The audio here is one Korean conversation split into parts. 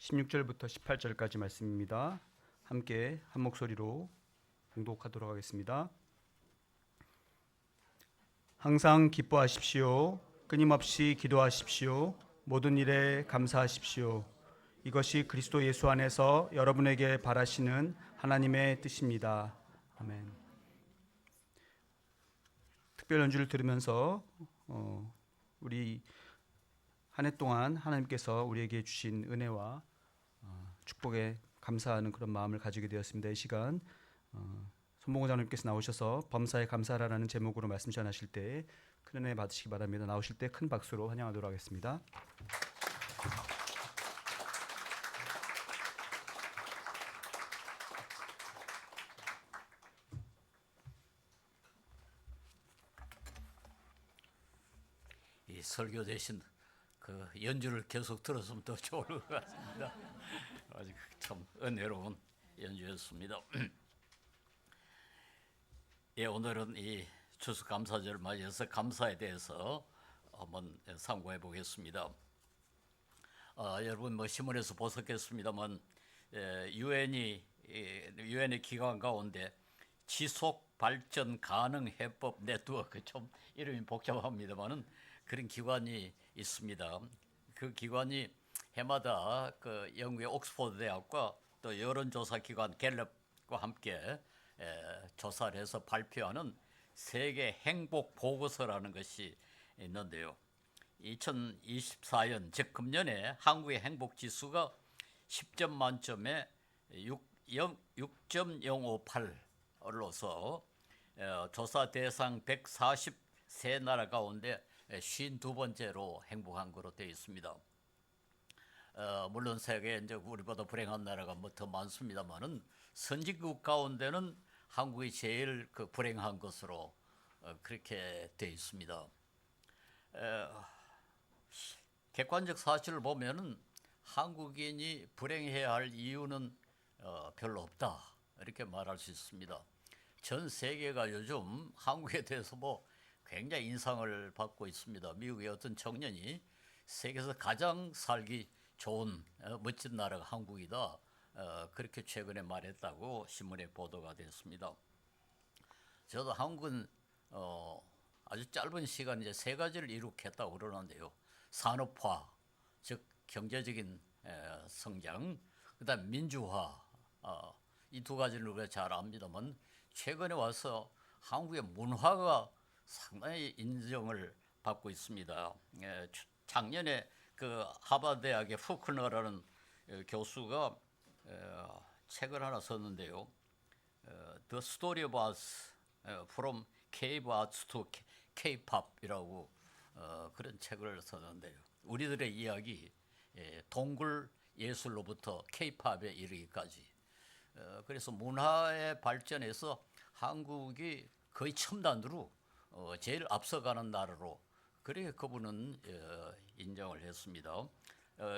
16절부터 18절까지 말씀입니다. 함께 한 목소리로 봉독하도록 하겠습니다. 항상 기뻐하십시오. 끊임없이 기도하십시오. 모든 일에 감사하십시오. 이것이 그리스도 예수 안에서 여러분에게 바라시는 하나님의 뜻입니다. 아멘. 특별 연주를 들으면서 우리 한 해 동안 하나님께서 우리에게 주신 은혜와 축복에 감사하는 그런 마음을 가지게 되었습니다. 이 시간 손봉호 장로님께서 나오셔서 범사에 감사하라는 제목으로 말씀 전하실 때 큰 은혜 받으시기 바랍니다. 나오실 때 큰 박수로 환영하도록 하겠습니다. 이 설교 대신 그 연주를 계속 들었으면 더 좋을 것 같습니다. 아주 참 은혜로운 연주였습니다. 예, 오늘은 이 추수감사절을 맞이해서 감사에 대해서 한번 상고해 보겠습니다. 여러분 신문에서 보셨겠습니다만 유엔의 기관 가운데 지속 발전 가능 해법 네트워크, 좀 이름이 복잡합니다만은 그런 기관이 있습니다. 그 기관이 해마다 그 영국의 옥스퍼드 대학과 또 여론조사 기관 갤럽과 함께 조사를 해서 발표하는 세계 행복 보고서라는 것이 있는데요. 2024년 즉 금년에 한국의 행복 지수가 10점 만점에 6.058로서 조사 대상 143나라 가운데 52번째로 행복한 것으로 되어 있습니다. 물론 세계에 이제 우리보다 불행한 나라가 뭐 더 많습니다만은 선진국 가운데는 한국이 제일 그 불행한 것으로 그렇게 되어 있습니다. 객관적 사실을 보면은 한국인이 불행해야 할 이유는 별로 없다, 이렇게 말할 수 있습니다. 전 세계가 요즘 한국에 대해서 뭐 굉장히 인상을 받고 있습니다. 미국의 어떤 청년이 세계에서 가장 살기 좋은 멋진 나라가 한국이다, 그렇게 최근에 말했다고 신문에 보도가 됐습니다. 저도 한국은 아주 짧은 시간 이제 세 가지를 이룩했다고 그러는데요. 산업화, 즉 경제적인 성장, 그다음 민주화, 이 두 가지를 우리가 잘 압니다만 최근에 와서 한국의 문화가 상당히 인정을 받고 있습니다. 작년에 그 하버드 대학의 후크너라는 교수가 책을 하나 썼는데요. The Story of Us From Cave Arts to K-pop이라고 그런 책을 썼는데요. 우리들의 이야기, 동굴 예술로부터 K-pop에 이르기까지. 그래서 문화의 발전에서 한국이 거의 첨단으로 제일 앞서가는 나라로 그렇게 그분은 인정을 했습니다.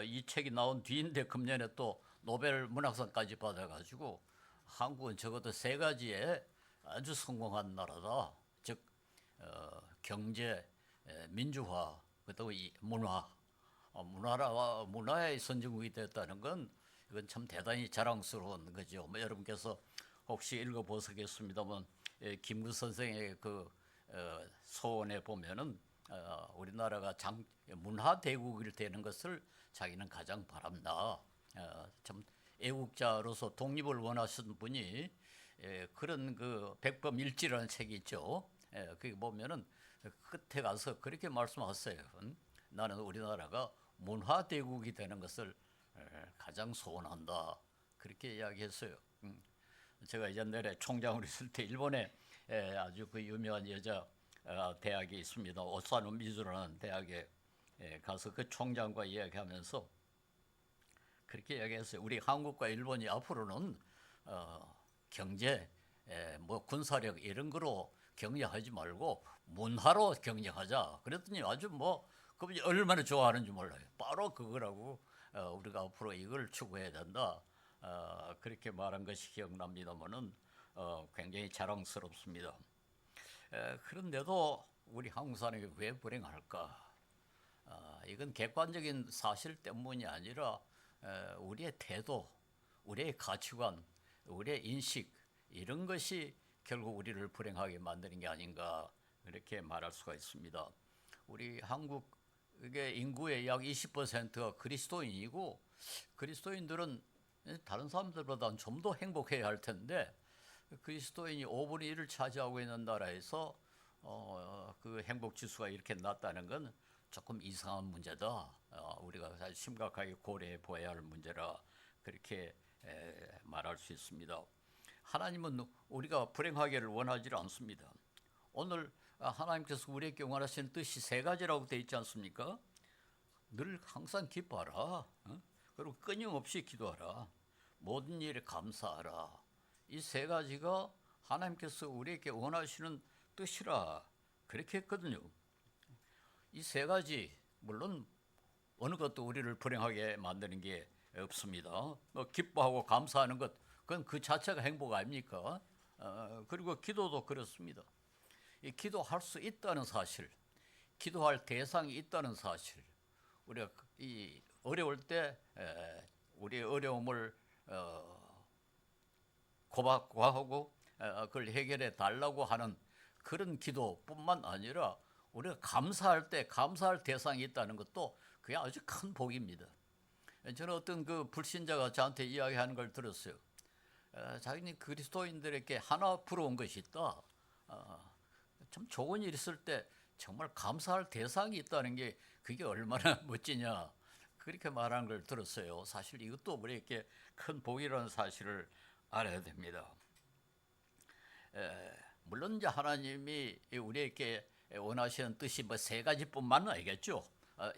이 책이 나온 뒤인데 금년에 또 노벨 문학상까지 받아가지고 한국은 적어도 세 가지에 아주 성공한 나라다. 즉 경제, 민주화, 그리고 이 문화의 선진국이 됐다는 건 이건 참 대단히 자랑스러운 거죠. 뭐 여러분께서 혹시 읽어보시겠습니다만 김구 선생의 그 소원에 보면은 우리나라가 문화 대국이 되는 것을 자기는 가장 바란다. 참 애국자로서 독립을 원하시는 분이 그런 그 백범일지라는 책이 있죠. 거기 보면은 끝에 가서 그렇게 말씀하세요. 나는 우리나라가 문화 대국이 되는 것을 가장 소원한다, 그렇게 이야기했어요. 제가 옛날에 총장으로 있을 때 일본에 아주 그 유명한 여자 대학이 있습니다. 오사노 미즈라는 대학에 가서 그 총장과 이야기하면서 그렇게 이야기했어요. 우리 한국과 일본이 앞으로는 경제, 뭐 군사력 이런 거로 경쟁하지 말고 문화로 경쟁하자. 그랬더니 아주 뭐 그분이 얼마나 좋아하는지 몰라요. 바로 그거라고 우리가 앞으로 이걸 추구해야 된다, 그렇게 말한 것이 기억납니다만은 굉장히 자랑스럽습니다. 그런데도 우리 한국 사람이 왜 불행할까? 이건 객관적인 사실 때문이 아니라 우리의 태도, 우리의 가치관, 우리의 인식 이런 것이 결국 우리를 불행하게 만드는 게 아닌가 이렇게 말할 수가 있습니다. 우리 한국의 인구의 약 20%가 그리스도인이고 그리스도인들은 다른 사람들보다는 좀 더 행복해야 할 텐데 그리스도인이 5분의 1을 차지하고 있는 나라에서 그 행복 지수가 이렇게 낮다는 건 조금 이상한 문제다. 우리가 사실 심각하게 고려해 보아야 할 문제라 그렇게 말할 수 있습니다. 하나님은 우리가 불행하기를 원하지 않습니다. 오늘 하나님께서 우리에게 원하시는 뜻이 세 가지라고 되어 있지 않습니까? 늘 항상 기뻐하라. 그리고 끊임없이 기도하라. 모든 일에 감사하라. 이 세 가지가 하나님께서 우리에게 원하시는 뜻이라 그렇게 했거든요. 이 세 가지 물론 어느 것도 우리를 불행하게 만드는 게 없습니다. 기뻐하고 감사하는 것 그건 그 자체가 행복 아닙니까? 그리고 기도도 그렇습니다. 이 기도할 수 있다는 사실, 기도할 대상이 있다는 사실, 우리가 이 어려울 때 우리의 어려움을 고백하고 그걸 해결해 달라고 하는 그런 기도뿐만 아니라 우리가 감사할 때 감사할 대상이 있다는 것도 그게 아주 큰 복입니다. 저는 어떤 그 불신자가 저한테 이야기하는 걸 들었어요. 자기는 그리스도인들에게 하나 부러운 것이 있다. 참 좋은 일 있을 때 정말 감사할 대상이 있다는 게 그게 얼마나 멋지냐 그렇게 말하는 걸 들었어요. 사실 이것도 우리에게 큰 복이라는 사실을 알아야 됩니다. 물론 이제 하나님이 우리에게 원하시는 뜻이 뭐 세 가지뿐만은 아니겠죠.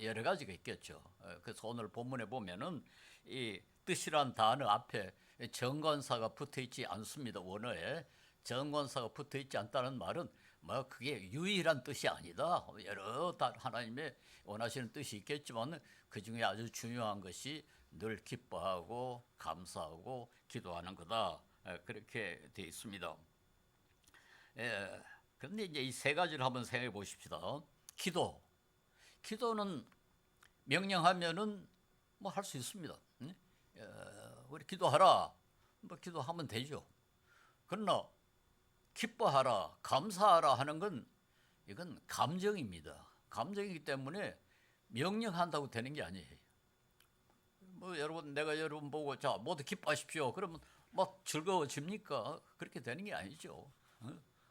여러 가지가 있겠죠. 그래서 오늘 본문에 보면은 이 뜻이란 단어 앞에 정관사가 붙어 있지 않습니다. 원어에 정관사가 붙어 있지 않다는 말은 뭐 그게 유일한 뜻이 아니다. 여러 하나님의 원하시는 뜻이 있겠지만 그 중에 아주 중요한 것이 늘 기뻐하고 감사하고 기도하는 거다. 그렇게 되어 있습니다. 그런데 이제 이 세 가지를 한번 생각해 보십시다. 기도는 명령하면은 뭐 할 수 있습니다. 우리 기도하라. 뭐 기도하면 되죠. 그러나 기뻐하라, 감사하라 하는 건 이건 감정입니다. 감정이기 때문에 명령한다고 되는 게 아니에요. 뭐 여러분 내가 여러분 보고 자 모두 기뻐하십시오. 그러면 막 즐거워집니까? 그렇게 되는 게 아니죠.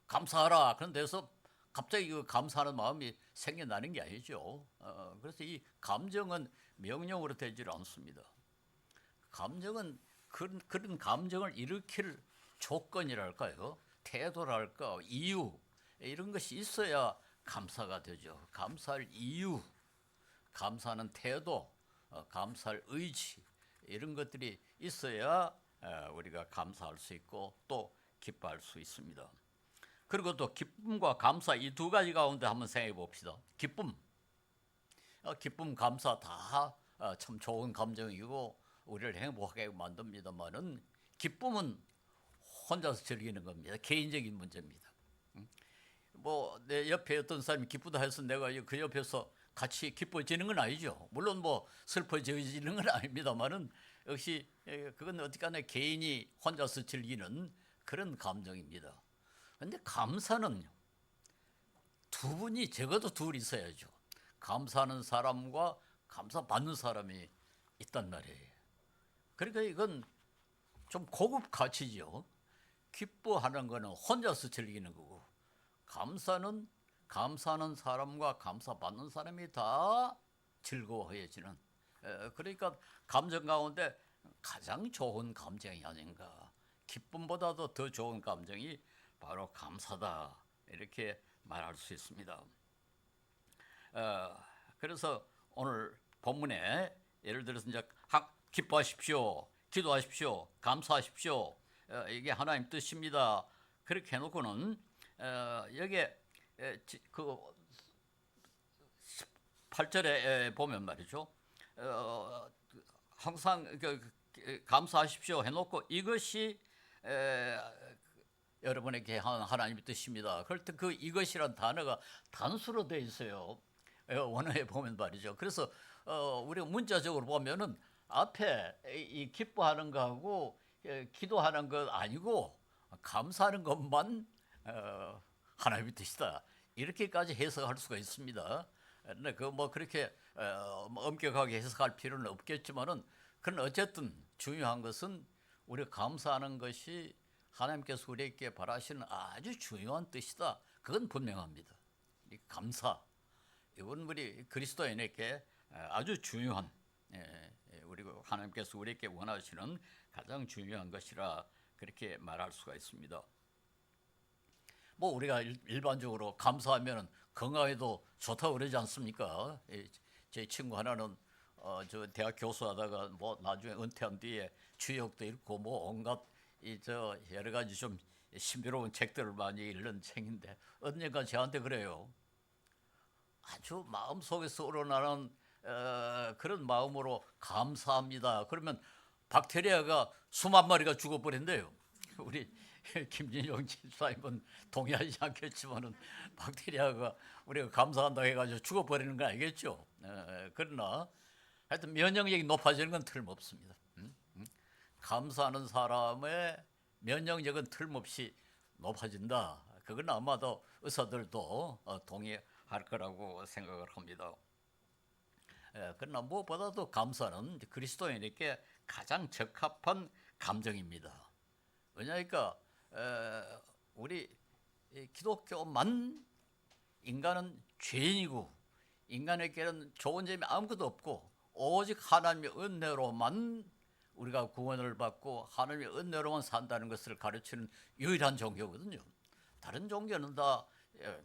감사하라. 그런 데서 갑자기 그 감사하는 마음이 생겨나는 게 아니죠. 그래서 이 감정은 명령으로 되질 않습니다. 감정은 그런 감정을 일으킬 조건이랄까요? 태도랄까, 이유 이런 것이 있어야 감사가 되죠. 감사할 이유, 감사하는 태도, 감사할 의지 이런 것들이 있어야 우리가 감사할 수 있고 또 기뻐할 수 있습니다. 그리고 또 기쁨과 감사 이 두 가지 가운데 한번 생각해 봅시다. 기쁨, 감사 다 참 좋은 감정이고 우리를 행복하게 만듭니다만은 기쁨은 혼자서 즐기는 겁니다. 개인적인 문제입니다. 뭐 내 옆에 어떤 사람이 기쁘다 해서 내가 그 옆에서 같이 기뻐지는 건 아니죠. 물론 뭐 슬퍼지는 건 아닙니다만은 역시 그건 어떻게나 개인이 혼자서 즐기는 그런 감정입니다. 그런데 감사는 두 분이 적어도 둘 있어야죠. 감사하는 사람과 감사받는 사람이 있단 말이에요. 그러니까 이건 좀 고급 가치죠. 기뻐하는 거는 혼자서 즐기는 거고 감사하는 사람과 감사받는 사람이 다 즐거워해지는 그러니까 감정 가운데 가장 좋은 감정이 아닌가. 기쁨보다도 더 좋은 감정이 바로 감사다 이렇게 말할 수 있습니다. 그래서 오늘 본문에 예를 들어서 이제 기뻐하십시오, 기도하십시오, 감사하십시오. 이게 하나님 뜻입니다. 그렇게 해놓고는 여기에 그 8절에 보면 말이죠. 항상 감사하십시오 해놓고 이것이 여러분에게 하나님의 뜻입니다. 그럴 때 그 이것이란 단어가 단수로 되어 있어요. 원어에 보면 말이죠. 그래서 우리가 문자적으로 보면은 앞에 이 기뻐하는 거하고 기도하는 것 아니고 감사하는 것만 하나님의 뜻이다. 이렇게까지 해석할 수가 있습니다. 근데 그 뭐 그렇게 뭐 엄격하게 해석할 필요는 없겠지만은 그런 어쨌든 중요한 것은 우리가 감사하는 것이 하나님께서 우리에게 바라시는 아주 중요한 뜻이다. 그건 분명합니다. 이 감사 이건 우리 그리스도인에게 아주 중요한 우리 하나님께서 우리에게 원하시는 가장 중요한 것이라 그렇게 말할 수가 있습니다. 뭐 우리가 일반적으로 감사하면 건강에도 좋다고 그러지 않습니까? 제 친구 하나는 저 대학 교수하다가 뭐 나중에 은퇴한 뒤에 주역도 읽고 뭐 온갖 저 여러 가지 좀 신비로운 책들을 많이 읽는 책인데 언젠가 저한테 그래요. 아주 마음 속에서 우러나는 그런 마음으로 감사합니다. 그러면 박테리아가 수만 마리가 죽어버린대요. 우리 김진영 집사님은 동의하지 않겠지만은 박테리아가 우리가 감사한다 해가지고 죽어버리는 거 아니겠죠? 그러나 하여튼 면역력이 높아지는 건 틀림없습니다. 감사하는 사람의 면역력은 틀림없이 높아진다. 그건 아마도 의사들도 동의할 거라고 생각을 합니다. 그러나 무엇보다도 감사는 그리스도인에게 가장 적합한 감정입니다. 왜냐니까 우리 기독교만 인간은 죄인이고 인간에게는 좋은 점이 아무것도 없고 오직 하나님의 은혜로만 우리가 구원을 받고 하나님의 은혜로만 산다는 것을 가르치는 유일한 종교거든요. 다른 종교는 다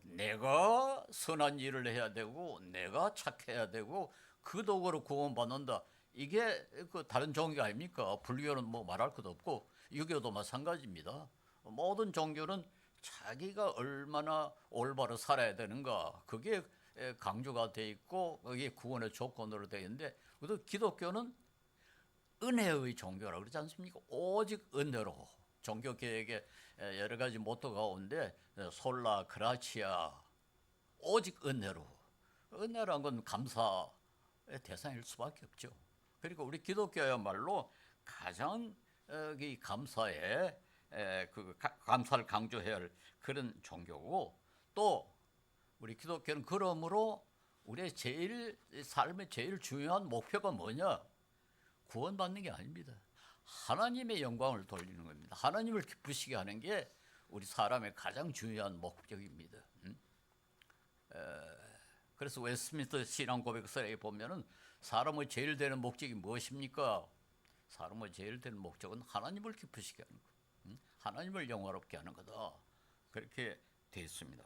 내가 선한 일을 해야 되고 내가 착해야 되고 그 도구로 구원받는다. 이게 그 다른 종교 아닙니까? 불교는 뭐 말할 것도 없고 유교도 마찬가지입니다. 모든 종교는 자기가 얼마나 올바로 살아야 되는가 그게 강조가 돼 있고 그게 구원의 조건으로 되어 있는데 기독교는 은혜의 종교라고 그러지 않습니까? 오직 은혜로 종교 개혁의 여러 가지 모토 가운데 솔라 그라치아 오직 은혜로 은혜란 건 감사의 대상일 수밖에 없죠. 그리고 우리 기독교야말로 가장 이 감사에 그 감사를 강조해야 할 그런 종교고 또 우리 기독교는 그러므로 우리의 삶의 제일 중요한 목표가 뭐냐? 구원받는 게 아닙니다. 하나님의 영광을 돌리는 겁니다. 하나님을 기쁘시게 하는 게 우리 사람의 가장 중요한 목적입니다. 그래서 웨스트민스터 신앙 고백서에 보면은 사람의 제일 되는 목적이 무엇입니까? 사람의 제일 되는 목적은 하나님을 기쁘시게 하는 것, 하나님을 영화롭게 하는 거다. 그렇게 되어 있습니다.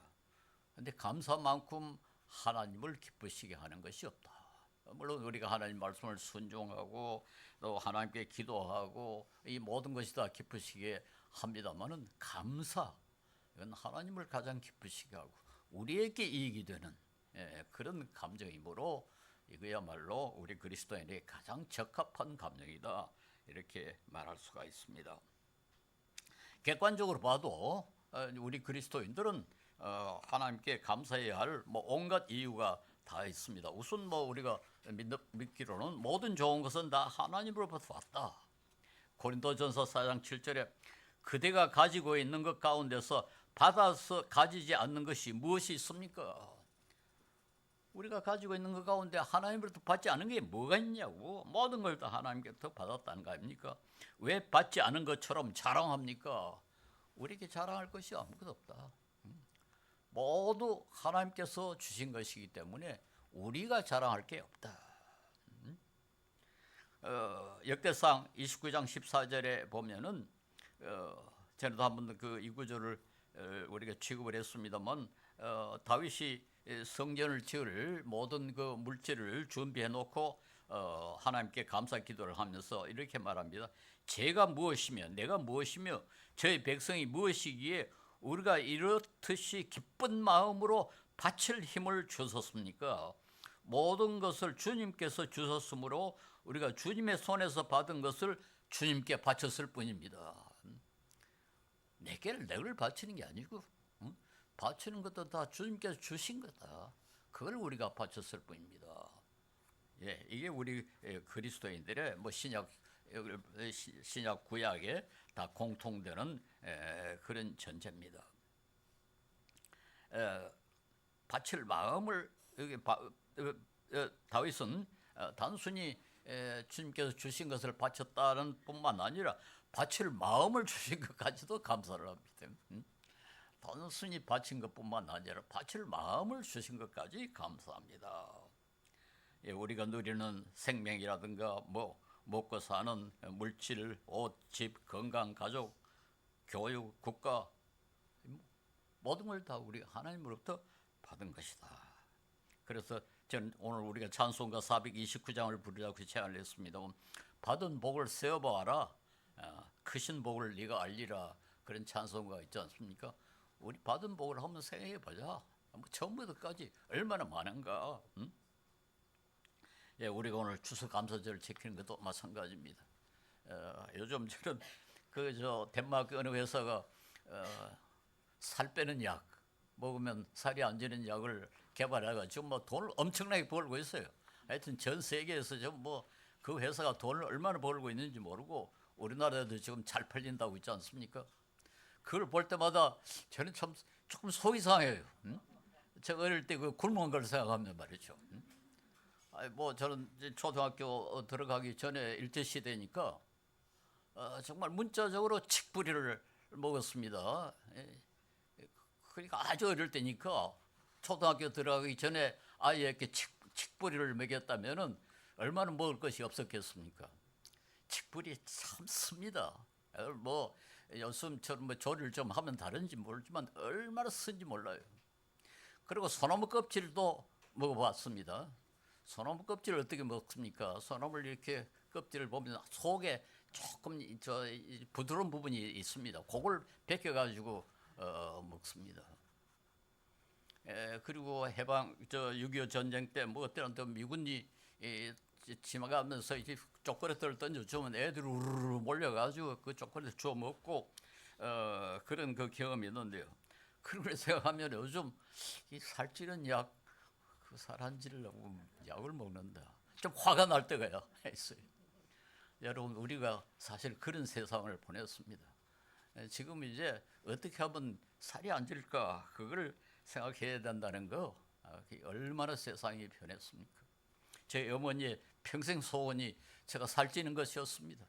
그런데 감사만큼 하나님을 기쁘시게 하는 것이 없다. 물론 우리가 하나님 말씀을 순종하고 또 하나님께 기도하고 이 모든 것이 다 기쁘시게 합니다만은 감사 이건 하나님을 가장 기쁘시게 하고 우리에게 이익이 되는 그런 감정이므로 이거야말로 우리 그리스도인에게 가장 적합한 감정이다 이렇게 말할 수가 있습니다. 객관적으로 봐도 우리 그리스도인들은 하나님께 감사해야 할 뭐 온갖 이유가 다 있습니다. 우선 뭐 우리가 믿기로는 모든 좋은 것은 다 하나님으로부터 왔다. 고린도전서 4장 7절에 그대가 가지고 있는 것 가운데서 받아서 가지지 않는 것이 무엇이 있습니까? 우리가 가지고 있는 것 가운데 하나님으로부터 받지 않은 게 뭐가 있냐고. 모든 걸 다 하나님께서 받았다는 거 아닙니까? 왜 받지 않은 것처럼 자랑합니까? 우리에게 자랑할 것이 아무것도 없다. 모두 하나님께서 주신 것이기 때문에 우리가 자랑할 게 없다. 역대상 29장 14절에 보면은 전에도 한번 그 이 구절을 우리가 취급을 했습니다만 다윗이 성전을 지을 모든 그 물질을 준비해 놓고 하나님께 감사 기도를 하면서 이렇게 말합니다. 제가 무엇이며 내가 무엇이며 저희 백성이 무엇이기에 우리가 이렇듯이 기쁜 마음으로 바칠 힘을 주셨습니까? 모든 것을 주님께서 주셨으므로 우리가 주님의 손에서 받은 것을 주님께 바쳤을 뿐입니다. 내를 바치는 게 아니고 바치는 것도 다 주님께서 주신 거다. 그걸 우리가 바쳤을 뿐입니다. 예, 이게 우리 그리스도인들의 뭐 신약 구약에 다 공통되는 그런 전제입니다. 바칠 마음을 여기 다윗은 단순히 주님께서 주신 것을 바쳤다는 뿐만 아니라 바칠 마음을 주신 것까지도 감사를 합니다. 단순히 바친 것뿐만 아니라 바칠 마음을 주신 것까지 감사합니다. 예, 우리가 누리는 생명이라든가 뭐 먹고 사는 물질, 옷, 집, 건강, 가족, 교육, 국가 모든 걸 다 우리가 하나님으로부터 받은 것이다. 그래서 저는 오늘 우리가 찬송가 429장을 부르자고 제안을 했습니다. 받은 복을 세어보아라. 크신 복을 네가 알리라. 그런 찬송가 있지 않습니까? 우리 받은 복을 한번 생각해 보자. 처음부터 끝까지 얼마나 많은가. 응? 예, 우리가 오늘 추수감사절을 지키는 것도 마찬가지입니다. 요즘 저는 덴마크 어느 회사가 살 빼는 약 먹으면 살이 안 찌는 약을 개발해가지고 뭐 돈을 엄청나게 벌고 있어요. 하여튼 전 세계에서 지금 뭐 그 회사가 돈을 얼마나 벌고 있는지 모르고 우리나라에도 지금 잘 팔린다고 있지 않습니까? 그걸 볼 때마다 저는 참 조금 속이 상해요. 응? 제가 어릴 때 그 굶은 걸 생각하면 말이죠. 응? 뭐 저는 이제 초등학교 들어가기 전에 일제시대니까 정말 문자적으로 칡뿌리를 먹었습니다. 그러니까 아주 어릴 때니까 초등학교 들어가기 전에 아이에게 칡뿌리를 먹였다면은 얼마나 먹을 것이 없었겠습니까? 칡뿌리 참 씁니다. 뭐 요즘처럼 뭐 조리를 좀 하면 다른지 모르지만 얼마나 쓴지 몰라요. 그리고 소나무 껍질도 먹어봤습니다. 소나무 껍질을 어떻게 먹습니까? 소나무를 이렇게 껍질을 보면 속에 조금 부드러운 부분이 있습니다. 그걸 벗겨가지고 먹습니다. 그리고 6.25 전쟁 때 뭐 어때는 또 미군이 지나가면서 초콜릿을 던져주면 애들이 우르르 몰려가지고 그 초콜릿 주워 먹고 그런 그 경험이 있는데요. 그걸 생각하면 요즘 이 살찌는 약, 그 살 안 찌려고 약을 먹는다. 좀 화가 날 때가 있어요. 여러분, 우리가 사실 그런 세상을 보냈습니다. 지금 이제 어떻게 하면 살이 안 찔까 그걸 생각해야 된다는 거, 얼마나 세상이 변했습니까? 제 어머니의 평생 소원이 제가 살찌는 것이었습니다.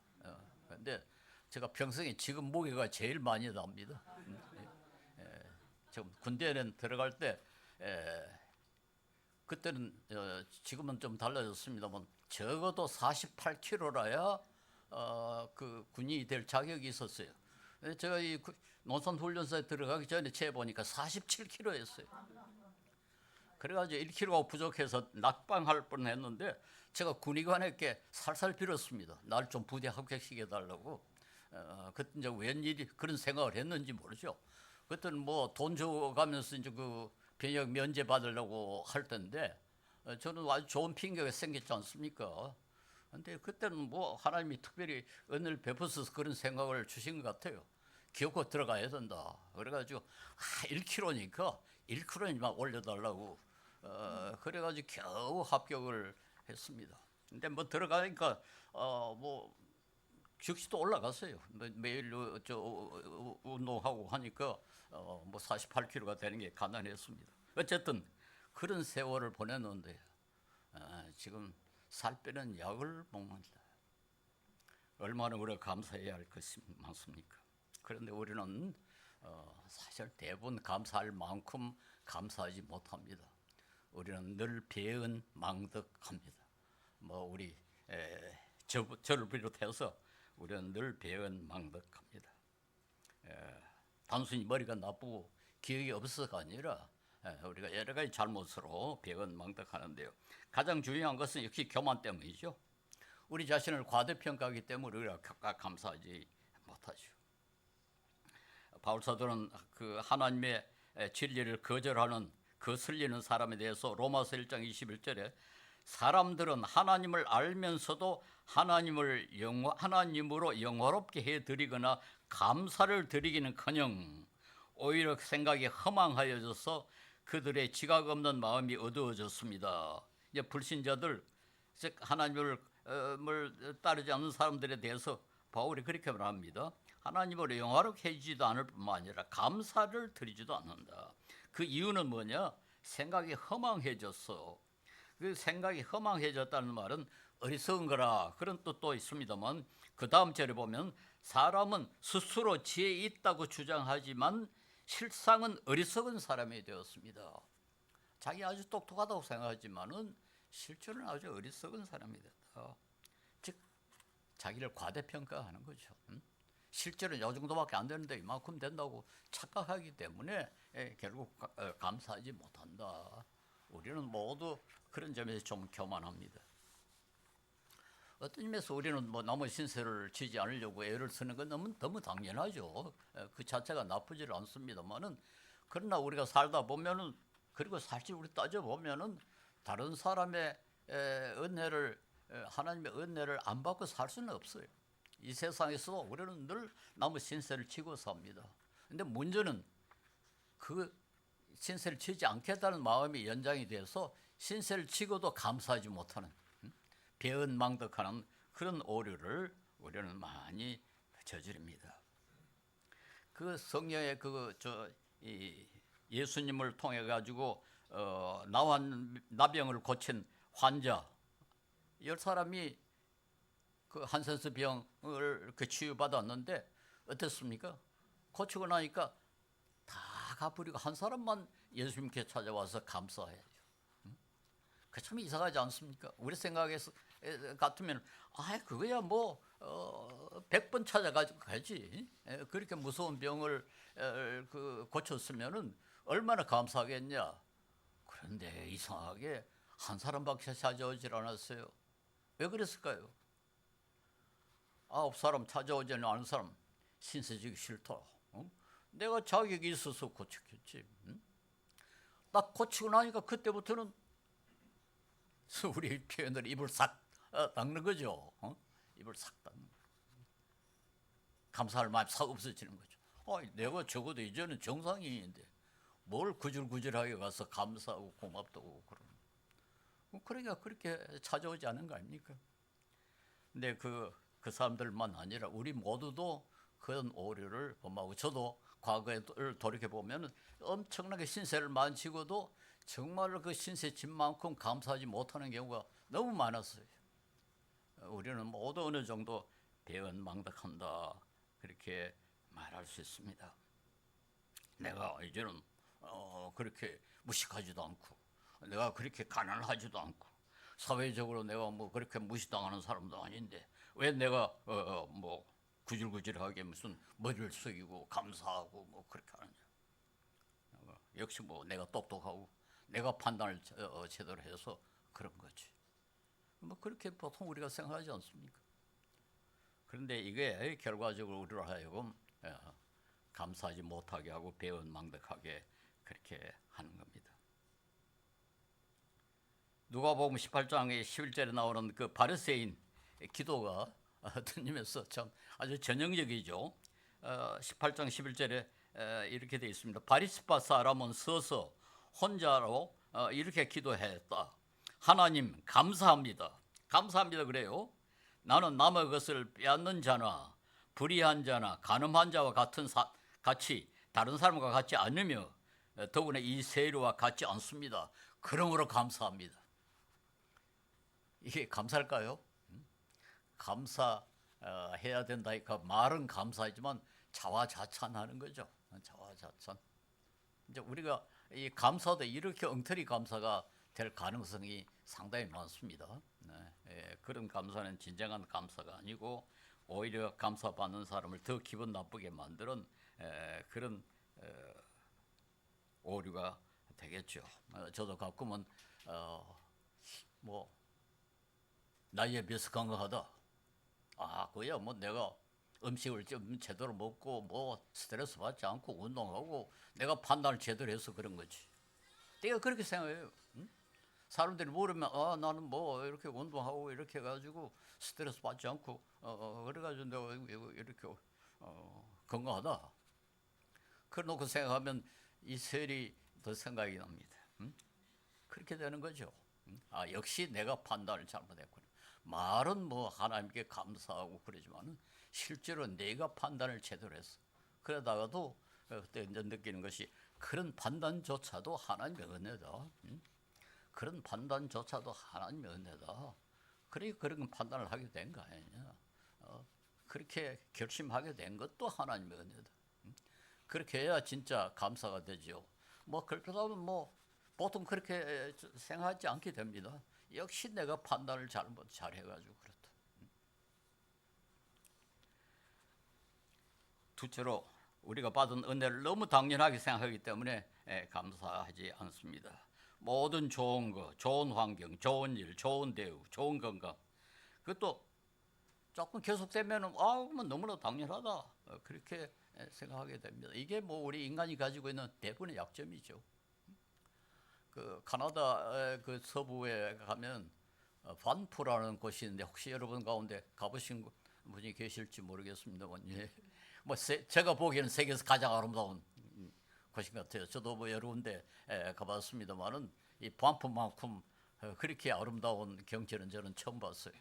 그런데 제가 평생에 지금 무게가 제일 많이 납니다. 지금 군대에는 들어갈 때 그때는 지금은 좀 달라졌습니다만 적어도 48kg라야 그 군인이 될 자격이 있었어요. 제가 이 농촌훈련소에 들어가기 전에 재보니까 47kg였어요. 그래가지고 1kg가 부족해서 낙방할 뻔했는데 제가 군의관에게 살살 빌었습니다. 날 좀 부대 합격시켜달라고. 그때 이제 웬일이 그런 생각을 했는지 모르죠. 그때는 뭐 돈 줘가면서 이제 그 병역 면제 받으려고 할 텐데 저는 아주 좋은 핑계가 생겼지 않습니까? 근데 그때는 뭐 하나님이 특별히 은혜를 베푸셔서 그런 생각을 주신 것 같아요. 기어코 들어가야 된다. 그래가지고 1kg니까 1kg만 올려달라고 그래가지고 겨우 합격을 했습니다. 근데 뭐 들어가니까 뭐 즉시도 올라갔어요. 매일 운동하고 하니까 뭐 48kg가 되는 게 가난했습니다. 어쨌든 그런 세월을 보냈는데 지금 살 빼는 약을 먹는다. 얼마나 우리가 감사해야 할 것이 많습니까? 그런데 우리는 사실 대부분 감사할 만큼 감사하지 못합니다. 우리는 늘 배은 망덕합니다. 뭐 우리 저를 비롯해서 우리는 늘 배은 망덕합니다. 단순히 머리가 나쁘고 기억이 없어서가 아니라 우리가 여러 가지 잘못으로 배은 망덕하는데요. 가장 중요한 것은 역시 교만 때문이죠. 우리 자신을 과대평가하기 때문에 우리가 감사하지 못하죠. 바울 사도는 그 하나님의 진리를 거절하는 거슬리는 사람에 대해서 로마서 1장 21절에 사람들은 하나님을 알면서도 하나님으로 영화롭게 해드리거나 감사를 드리기는커녕 오히려 생각이 허망하여져서 그들의 지각 없는 마음이 어두워졌습니다. 이제 불신자들 즉 하나님을 따르지 않는 사람들에 대해서 바울이 그렇게 말합니다. 하나님을 영화롭게 해주지도 않을 뿐만 아니라 감사를 드리지도 않는다. 그 이유는 뭐냐? 생각이 허망해졌어. 그 생각이 허망해졌다는 말은 어리석은 거라 그런 뜻도 있습니다만 그 다음 절에 보면 사람은 스스로 지혜 있다고 주장하지만 실상은 어리석은 사람이 되었습니다. 자기 아주 똑똑하다고 생각하지만은 실제로는 아주 어리석은 사람이 됐다. 즉 자기를 과대평가하는 거죠. 실제로는 이 정도밖에 안 되는데 이만큼 된다고 착각하기 때문에 결국 감사하지 못한다. 우리는 모두 그런 점에서 좀 교만합니다. 어떤 점에서 우리는 뭐 남의 신세를 지지 않으려고 애를 쓰는 건 너무 당연하죠. 그 자체가 나쁘지 않습니다만은 그러나 우리가 살다 보면은 그리고 사실 우리 따져 보면은 다른 사람의 은혜를 하나님의 은혜를 안 받고 살 수는 없어요. 이 세상에서 우리는 늘 남의 신세를 지고 삽니다. 근데 문제는 그 신세를 지지 않겠다는 마음이 연장이 돼서 신세를 지고도 감사하지 못하는 배은망덕하는 그런 오류를 우리는 많이 저지릅니다. 그 성경에 예수님을 통해 가지고 나병을 고친 환자 10사람이 그 한센스 병을 치유받았는데 어땠습니까? 고치고 나니까 다 갚으리고 한 사람만 예수님께 찾아와서 감사해야죠. 그 참 이상하지 않습니까? 우리 생각에서 같으면 그거야 뭐 100번 찾아가지고 가지. 그렇게 무서운 병을 고쳤으면은 얼마나 감사하겠냐. 그런데 이상하게 한 사람밖에 찾아오질 않았어요. 왜 그랬을까요? 9사람 찾아오지 않은 사람 신세지기 싫다. 내가 자격이 있어서 고쳤겠지. 딱 고치고 나니까 그때부터는 우리 표현으로 입을 싹 닦는 거죠. 입을 싹 닦는 거죠. 감사할 마음이 싹 없어지는 거죠. 내가 적어도 이제는 정상인인데 뭘 구질구질하게 가서 감사하고 고맙다고 그러는. 그러니까 그렇게 찾아오지 않은 거 아닙니까? 근데 그 사람들만 아니라 우리 모두도 그런 오류를 범하고 저도 과거에 돌이켜 보면 엄청나게 신세를 많이 지고도 정말로 그 신세 진 만큼 감사하지 못하는 경우가 너무 많았어요. 우리는 모두 어느 정도 배은망덕한다 그렇게 말할 수 있습니다. 내가 이제는 그렇게 무식하지도 않고 내가 그렇게 가난하지도 않고 사회적으로 내가 뭐 그렇게 무시당하는 사람도 아닌데 왜 내가 뭐 구질구질하게 무슨 머리를 숙이고 감사하고 뭐 그렇게 하느냐. 역시 뭐 내가 똑똑하고 내가 판단을 제대로 해서 그런 거지. 뭐 그렇게 보통 우리가 생각하지 않습니까? 그런데 이게 결과적으로 우리로 하여금 감사하지 못하게 하고 배은망덕하게 그렇게 하는 겁니다. 누가복음 18장의 11절에 나오는 그 바리새인 기도가 어떤 점에서 참 아주 전형적이죠. 18장 11절에 이렇게 되어 있습니다. 바리새파 사람은 서서 혼자로 이렇게 기도했다. 하나님 감사합니다. 감사합니다 그래요. 나는 남의 것을 빼앗는 자나 불의한 자나 간음한 자와 같이 다른 사람과 같지 않으며 더구나 이 세리와 같지 않습니다. 그러므로 감사합니다. 이게 감사일까요? 감사해야 된다니까 말은 감사하지만 자화자찬하는 거죠. 자화자찬. 이제 우리가 이 감사도 이렇게 엉터리 감사가 될 가능성이 상당히 많습니다. 그런 감사는 진정한 감사가 아니고 오히려 감사받는 사람을 더 기분 나쁘게 만드는 그런 오류가 되겠죠. 저도 가끔은 뭐 나이에 비해서 건강하다. 그야 뭐 내가 음식을 좀 제대로 먹고 뭐 스트레스 받지 않고 운동하고 내가 판단을 제대로 해서 그런 거지. 내가 그렇게 생각해요. 사람들이 모르면 나는 뭐 이렇게 운동하고 이렇게 해가지고 스트레스 받지 않고 그래가지고 내가 이렇게 건강하다. 그래놓고 생각하면 이 셀이 더 생각이 납니다. 그렇게 되는 거죠. 아, 역시 내가 판단을 잘못했구나. 말은 뭐 하나님께 감사하고 그러지만은 실제로 내가 판단을 제대로 했어. 그러다가도 그때 이제 느끼는 것이 그런 판단조차도 하나님의 은혜다. 그런 판단조차도 하나님의 은혜다. 그러니까 그런 판단을 하게 된 거 아니냐. 그렇게 결심하게 된 것도 하나님의 은혜다. 그렇게 해야 진짜 감사가 되죠. 뭐 그렇게 하면 뭐 보통 그렇게 생각하지 않게 됩니다. 역시 내가 판단을 잘해가지고 그렇다. 둘째로 우리가 받은 은혜를 너무 당연하게 생각하기 때문에 감사하지 않습니다. 모든 좋은 거, 좋은 환경, 좋은 일, 좋은 대우, 좋은 건강, 그것도 조금 계속되면 뭐 너무나 당연하다 그렇게 생각하게 됩니다. 이게 뭐 우리 인간이 가지고 있는 대부분의 약점이죠. 그 카나다 그 서부에 가면 반프라는 곳이 있는데 혹시 여러분 가운데 가보신 분이 계실지 모르겠습니다만, 예. 뭐 제가 보기에는 세계에서 가장 아름다운 곳인 것 같아요. 저도 뭐 여러 군데 가봤습니다만은 이 반프만큼 그렇게 아름다운 경치는 저는 처음 봤어요.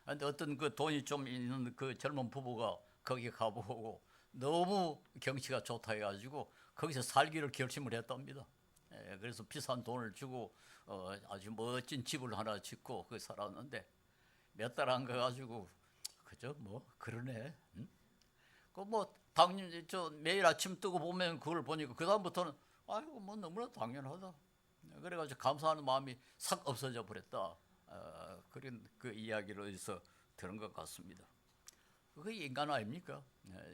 근데 어떤 그 돈이 좀 있는 그 젊은 부부가 거기 가보고 너무 경치가 좋다 해가지고 거기서 살기를 결심을 했답니다. 그래서 비싼 돈을 주고 아주 멋진 집을 하나 짓고 거기 살았는데 몇 달 안 가가지고 그저 뭐 그러네. 그 뭐 당연히 저 매일 아침 뜨고 보면 그걸 보니까 그 다음부터는 아이고 뭐 너무나 당연하다. 그래가지고 감사하는 마음이 싹 없어져 버렸다. 그런 그 이야기를 어디서 들은 것 같습니다. 그게 인간 아닙니까?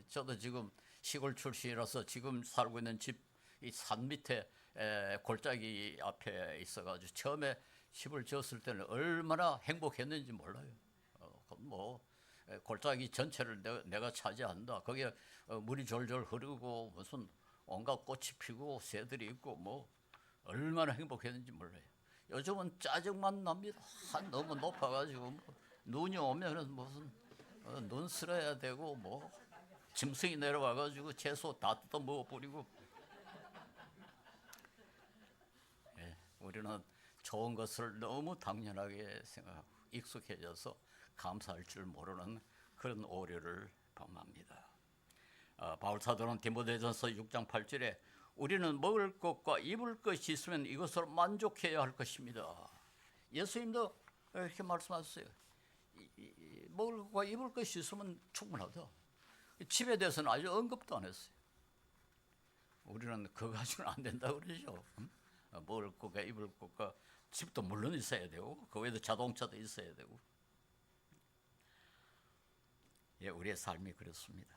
저도 지금 시골 출신이라서 지금 살고 있는 집 이 산 밑에 골짜기 앞에 있어가지고 처음에 집을 지었을 때는 얼마나 행복했는지 몰라요. 뭐 골짜기 전체를 내가 차지한다. 거기에 물이 졸졸 흐르고 무슨 온갖 꽃이 피고 새들이 있고 뭐 얼마나 행복했는지 몰라요. 요즘은 짜증만 납니다. 산 너무 높아가지고 뭐 눈이 오면은 무슨 눈 쓸어야 되고 뭐 짐승이 내려와가지고 채소 다 뜯어 먹어버리고. 우리는 좋은 것을 너무 당연하게 생각하고 익숙해져서 감사할 줄 모르는 그런 오류를 범합니다. 바울 사도는 디모데전서 6장 8절에 우리는 먹을 것과 입을 것이 있으면 이것으로 만족해야 할 것입니다. 예수님도 이렇게 말씀하셨어요. 먹을 것과 입을 것이 있으면 충분하다. 집에 대해서는 아주 언급도 안 했어요. 우리는 그거 가지고는 안 된다고 그러죠. 먹을 것과 입을 것과 집도 물론 있어야 되고 그 외에도 자동차도 있어야 되고. 예, 우리의 삶이 그렇습니다.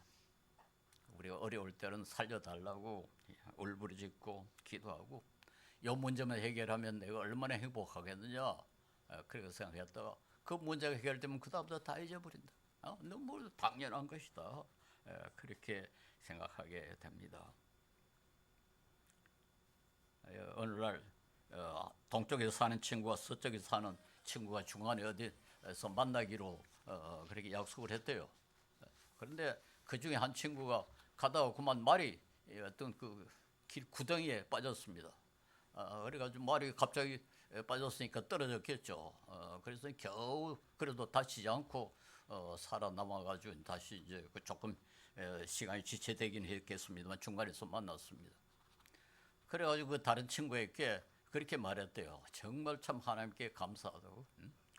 우리가 어려울 때는 살려달라고 울부짖고 기도하고 이 문제만 해결하면 내가 얼마나 행복하겠느냐 그렇게 생각했다가 그 문제가 해결되면 그 다음부터 다 잊어버린다. 너무 당연한 것이다. 그렇게 생각하게 됩니다. 어느 날 동쪽에서 사는 친구와 서쪽에서 사는 친구가 중간에 어디서 만나기로 그렇게 약속을 했대요. 그런데 그 중에 한 친구가 가다가 그만 말이 어떤 그 길 구덩이에 빠졌습니다. 그래가지고 말이 갑자기 빠졌으니까 떨어졌겠죠. 그래서 겨우 그래도 다치지 않고 살아남아가지고 다시 이제 조금 시간이 지체되긴 했겠습니다만 중간에서 만났습니다. 그래가지고 그 다른 친구에게 그렇게 말했대요. 정말 참 하나님께 감사하다고.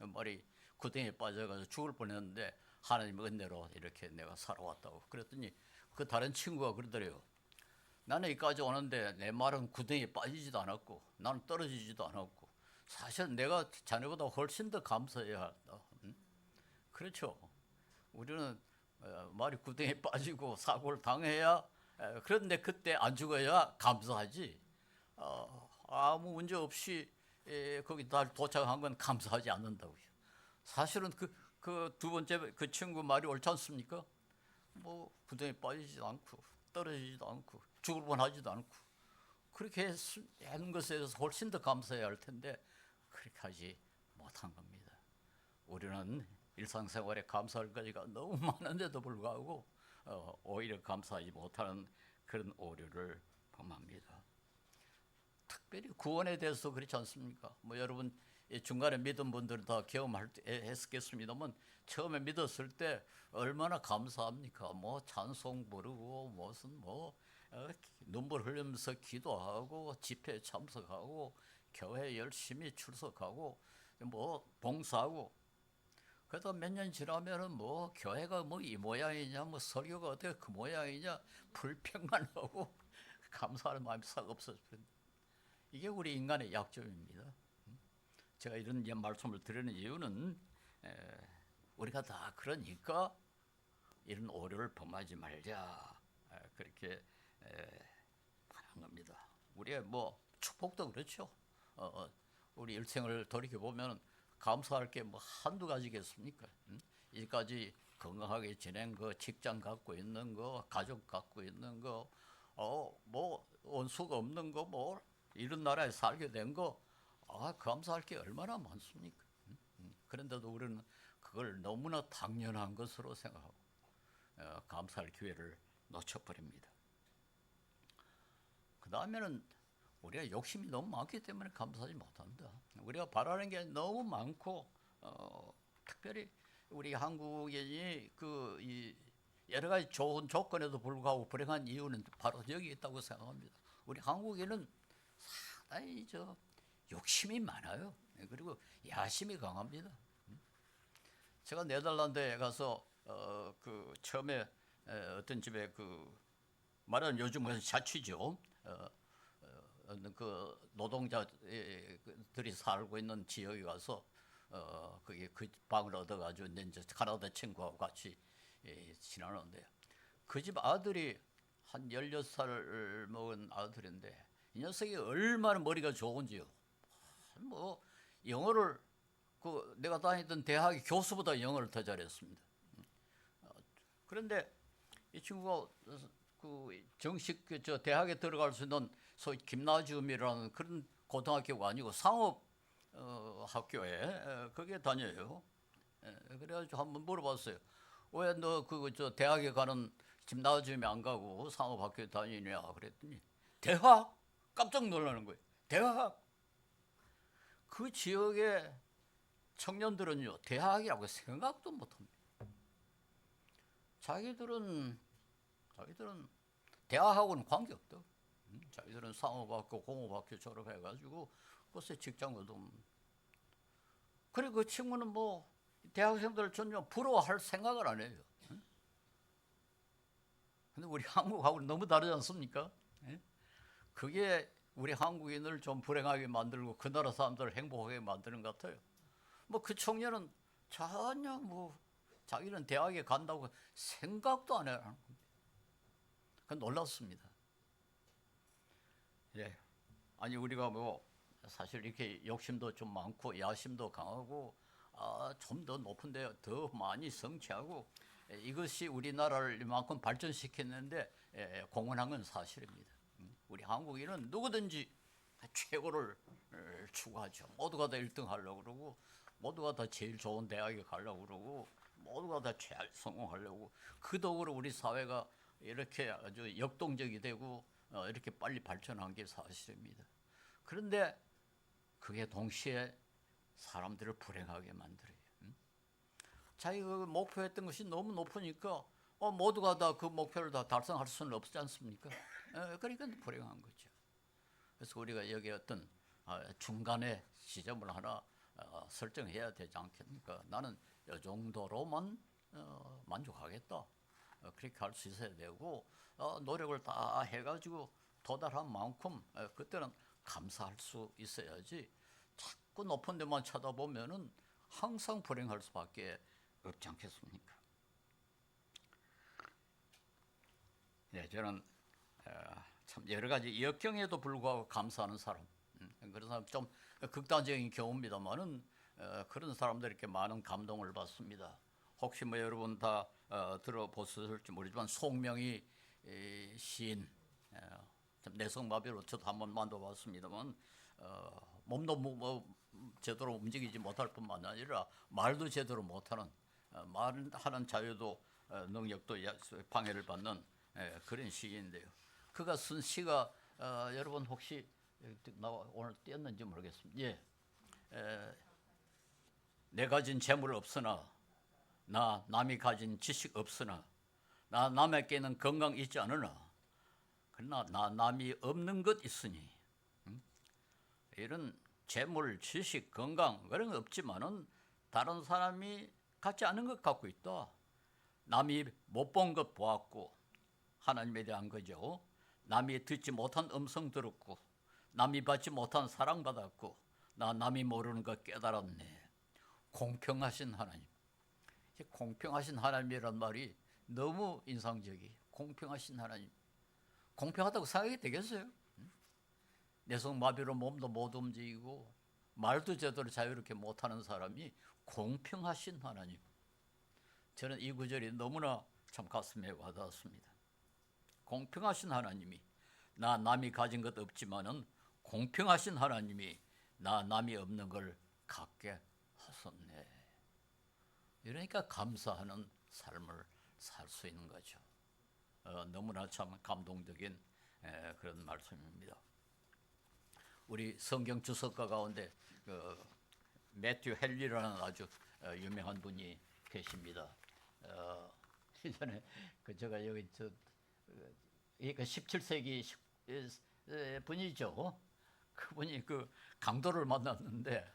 말이 구덩이에 빠져가지고 죽을 뻔했는데 하나님의 은혜로 이렇게 내가 살아왔다고. 그랬더니 그 다른 친구가 그러더래요. 나는 여기까지 오는데 내 말은 구덩이에 빠지지도 않았고 나는 떨어지지도 않았고 사실 내가 자네보다 훨씬 더 감사해야 한다. 그렇죠. 우리는 말이 구덩이에 빠지고 사고를 당해야 그런데 그때 안 죽어야 감사하지. 아무 문제 없이 거기 다 도착한 건 감사하지 않는다고요. 사실은 그 두 번째 그 친구 말이 옳지 않습니까? 뭐 구덩이에 빠지지도 않고 떨어지지도 않고 죽을 뻔하지도 않고 그렇게 하는 것에 대해서 훨씬 더 감사해야 할 텐데 그렇게 하지 못한 겁니다. 우리는 일상생활에 감사할 가지가 너무 많은데도 불구하고 오히려 감사하지 못하는 그런 오류를 범합니다. 특별히 구원에 대해서 그렇지 않습니까? 뭐 여러분 중간에 믿은 분들은 다 경험했겠습니다만 처음에 믿었을 때 얼마나 감사합니까? 뭐 찬송 부르고 무슨 뭐 눈물 흘리면서 기도하고 집회 참석하고 교회 열심히 출석하고 뭐 봉사하고 그러다 몇 년 지나면은 뭐 교회가 뭐 이 모양이냐 뭐 설교가 어떻게 그 모양이냐 불평만 하고 감사하는 마음이 싹 없어집니다. 이게 우리 인간의 약점입니다. 제가 이런 말씀을 드리는 이유는 우리가 다 그러니까 이런 오류를 범하지 말자 그렇게 하는 겁니다. 우리의 뭐 축복도 그렇죠. 우리 일생을 돌이켜 보면 감사할 게 뭐 한두 가지겠습니까? 이까지 건강하게 지낸 거, 직장 갖고 있는 거, 가족 갖고 있는 거, 뭐 원수가 없는 거, 뭐 이런 나라에 살게 된 거, 감사할 게 얼마나 많습니까? 그런데도 우리는 그걸 너무나 당연한 것으로 생각하고 감사할 기회를 놓쳐버립니다. 그 다음에는 우리가 욕심이 너무 많기 때문에 감사하지 못한다. 우리가 바라는 게 너무 많고 특별히 우리 한국인이 이 여러 가지 좋은 조건에도 불구하고 불행한 이유는 바로 여기 있다고 생각합니다. 우리 한국인은 상당히 욕심이 많아요. 그리고 야심이 강합니다. 제가 네덜란드에 가서 그 처음에 어떤 집에 말하는 요즘은 자취죠. 그 노동자들이 살고 있는 지역에 가서 그게 그 방을 얻어가지고 이제 캐나다 친구하고 같이 지나는데요. 그 집 아들이 한 16살 먹은 아들인데 이 녀석이 얼마나 머리가 좋은지요. 뭐 영어를 내가 다니던 대학의 교수보다 영어를 더 잘했습니다. 그런데 이 친구가 정식 대학에 들어갈 수 있는 소위 김나지움이라는 그런 고등학교가 아니고 상업 학교에 거기에 다녀요. 그래가지고 한번 물어봤어요. 왜 너 대학에 가는 김나지움에 안 가고 상업 학교에 다니냐 그랬더니 대학? 깜짝 놀라는 거예요. 대학? 그 지역의 청년들은요 대학이라고 생각도 못합니다. 자기들은 대학하고는 관계없다. 자기들은 상업학교, 공업학교 졸업해가지고 그것에 직장 얻으면. 그래 그 친구는 뭐 대학생들 전혀 부러워할 생각을 안 해요. 근데 우리 한국하고는 너무 다르지 않습니까? 그게 우리 한국인을 좀 불행하게 만들고 그 나라 사람들을 행복하게 만드는 것 같아요. 뭐 그 청년은 전혀 뭐 자기는 대학에 간다고 생각도 안 해요. 놀랐습니다. 예. 아니 우리가 뭐 사실 이렇게 욕심도 좀 많고 야심도 강하고 좀 더 높은 데 더 많이 성취하고 이것이 우리나라를 이만큼 발전시켰는데 공헌한 건 사실입니다. 우리 한국인은 누구든지 최고를 추구하죠. 모두가 다 1등 하려고 그러고 모두가 다 제일 좋은 대학에 가려고 그러고 모두가 다 잘 성공하려고 그 덕으로 우리 사회가 이렇게 아주 역동적이 되고 이렇게 빨리 발전한 게 사실입니다. 그런데 그게 동시에 사람들을 불행하게 만들어요. 자기가 목표했던 것이 너무 높으니까 모두가 다 그 목표를 다 달성할 수는 없지 않습니까? 그러니까 불행한 거죠. 그래서 우리가 여기 어떤 중간에 지점을 하나 설정해야 되지 않겠습니까? 나는 이 정도로만 만족하겠다. 그렇게 할 수 있어야 되고 노력을 다 해가지고 도달한 만큼 그때는 감사할 수 있어야지 자꾸 높은 데만 쳐다보면은 항상 불행할 수밖에 없지 않겠습니까? 네, 저는 참 여러 가지 역경에도 불구하고 감사하는 사람, 그런 사람 좀 극단적인 경우입니다만은 그런 사람들에게 많은 감동을 받습니다. 혹시 뭐 여러분 다 들어보셨을지 모르지만 송명희 시인, 내성마비로 저도 한번 만나봤습니다만 몸도 뭐 제대로 움직이지 못할 뿐만 아니라 말도 제대로 못하는 말하는 자유도 능력도 방해를 받는 그런 시인인데요. 그가 쓴 시가 여러분 혹시 나 오늘 띄었는지 모르겠습니다. 예, 내 가진 재물 없으나 나 남이 가진 지식 없으나 나 남에게는 건강 있지 않으나 그러나 나 남이 없는 것 있으니 이런 재물, 지식, 건강 그런 거 없지만은 다른 사람이 갖지 않은 것 갖고 있다. 남이 못 본 것 보았고 하나님에 대한 거죠. 남이 듣지 못한 음성 들었고 남이 받지 못한 사랑 받았고 나 남이 모르는 것 깨달았네. 공평하신 하나님. 공평하신 하나님이란 말이 너무 인상적이에요. 공평하신 하나님. 공평하다고 생각이 되겠어요? 내성마비로 몸도 못 움직이고 말도 제대로 자유롭게 못하는 사람이 공평하신 하나님. 저는 이 구절이 너무나 참 가슴에 와닿았습니다. 공평하신 하나님이 나 남이 가진 것 없지만은 공평하신 하나님이 나 남이 없는 걸 갖게 하셨네. 이러니까 감사하는 삶을 살 수 있는 거죠. 너무나 참 감동적인 그런 말씀입니다. 우리 성경 주석가 가운데 매튜 헨리라는 아주 유명한 분이 계십니다. 예전에 제가 여기 그러니까 17세기 분이죠. 그분이 강도를 만났는데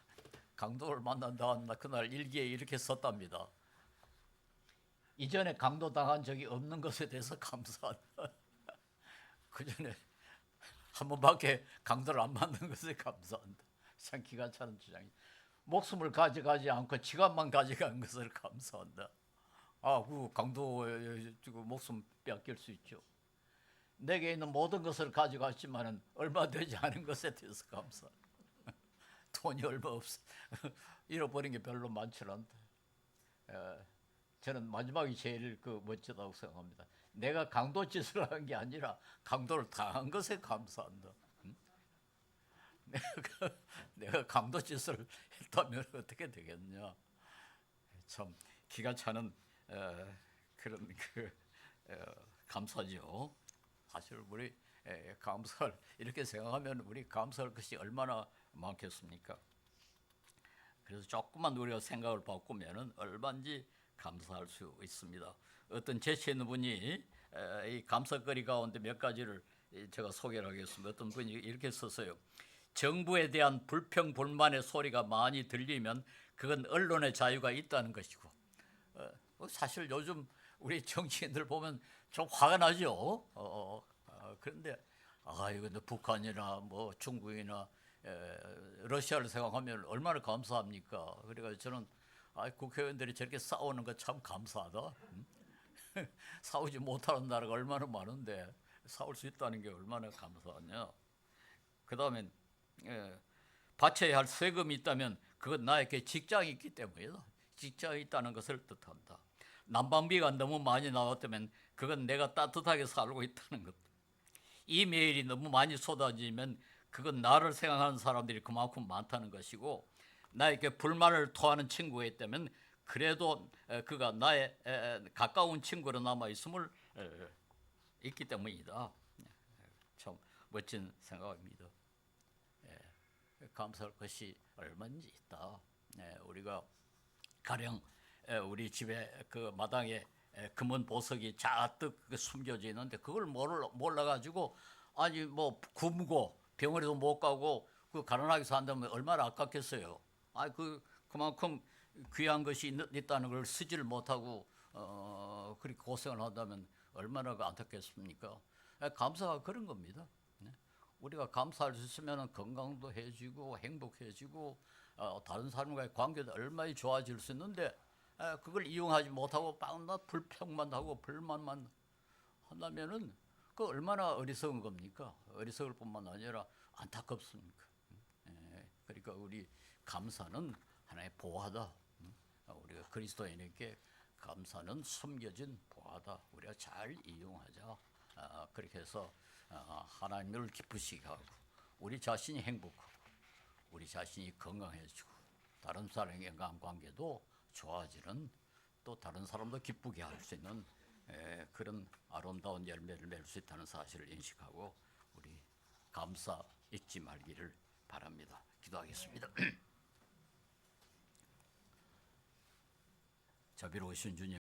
강도를 만난 다음 그날 일기에 이렇게 썼답니다. 이전에 강도 당한 적이 없는 것에 대해서 감사한다. 그 전에 한 번밖에 강도를 안 만난 것에 감사한다. 참 기가 차는 주장이. 목숨을 가져가지 않고 지갑만 가져간 것을 감사한다. 그 강도 목숨 빼앗길 수 있죠. 내게 있는 모든 것을 가져갔지만은 얼마 되지 않은 것에 대해서 감사한다. 돈이 얼마 없어. 잃어버린 게 별로 많지 않다. 저는 마지막이 제일 멋지다고 생각합니다. 내가 강도 짓을 한 게 아니라 강도를 당한 것에 감사한다. 내가 강도 짓을 했다면 어떻게 되겠냐. 참 기가 차는 그런 감사죠. 사실 우리 감사를 이렇게 생각하면 우리 감사할 것이 얼마나 많겠습니까? 그래서 조금만 우리가 생각을 바꾸면은 얼마든지 감사할 수 있습니다. 어떤 재치 있는 분이 이 감사거리 가운데 몇 가지를 제가 소개를 하겠습니다. 어떤 분이 이렇게 썼어요. 정부에 대한 불평 불만의 소리가 많이 들리면 그건 언론의 자유가 있다는 것이고, 사실 요즘 우리 정치인들 보면 좀 화가 나죠. 그런데 이거 북한이나 뭐 중국이나 러시아를 생각하면 얼마나 감사합니까? 그래서 저는 국회의원들이 저렇게 싸우는 거 참 감사하다. 싸우지 못하는 나라가 얼마나 많은데 싸울 수 있다는 게 얼마나 감사하냐. 그 다음에 바쳐야 할 세금이 있다면 그건 나에게 직장이 있기 때문이다. 직장이 있다는 것을 뜻한다. 난방비가 너무 많이 나왔다면 그건 내가 따뜻하게 살고 있다는 것. 이메일이 너무 많이 쏟아지면 그건 나를 생각하는 사람들이 그만큼 많다는 것이고, 나에게 불만을 토하는 친구가 있다면 그래도 그가 나의 가까운 친구로 남아 있음을 있기 때문이다. 참 멋진 생각입니다. 감사할 것이 얼마든지 있다. 우리가 가령 우리 집에 마당에 금은 보석이 잔뜩 숨겨져 있는데 그걸 몰라가지고 뭐 굶고 병원에도 못 가고 가난하게 산다면 얼마나 아깝겠어요. 그만큼 귀한 것이 있다는 걸 쓰지를 못하고 그렇게 고생을 한다면 얼마나 안타깝겠습니까? 감사가 그런 겁니다. 우리가 감사할 수 있으면 건강도 해지고 행복해지고 다른 사람과의 관계도 얼마나 좋아질 수 있는데 그걸 이용하지 못하고 빵나 불평만 하고 불만만 한다면은 그 얼마나 어리석은 겁니까? 어리석을 뿐만 아니라 안타깝습니까? 그러니까 우리 감사는 하나의 보화다. 우리가 그리스도인에게 감사는 숨겨진 보화다. 우리가 잘 이용하자. 그렇게 해서 하나님을 기쁘시게 하고 우리 자신이 행복하고 우리 자신이 건강해지고 다른 사람의 관계도 좋아지는, 또 다른 사람도 기쁘게 할 수 있는 그런 아름다운 열매를 맺을 수 있다는 사실을 인식하고 우리 감사 잊지 말기를 바랍니다. 기도하겠습니다. 자비로우신 주님,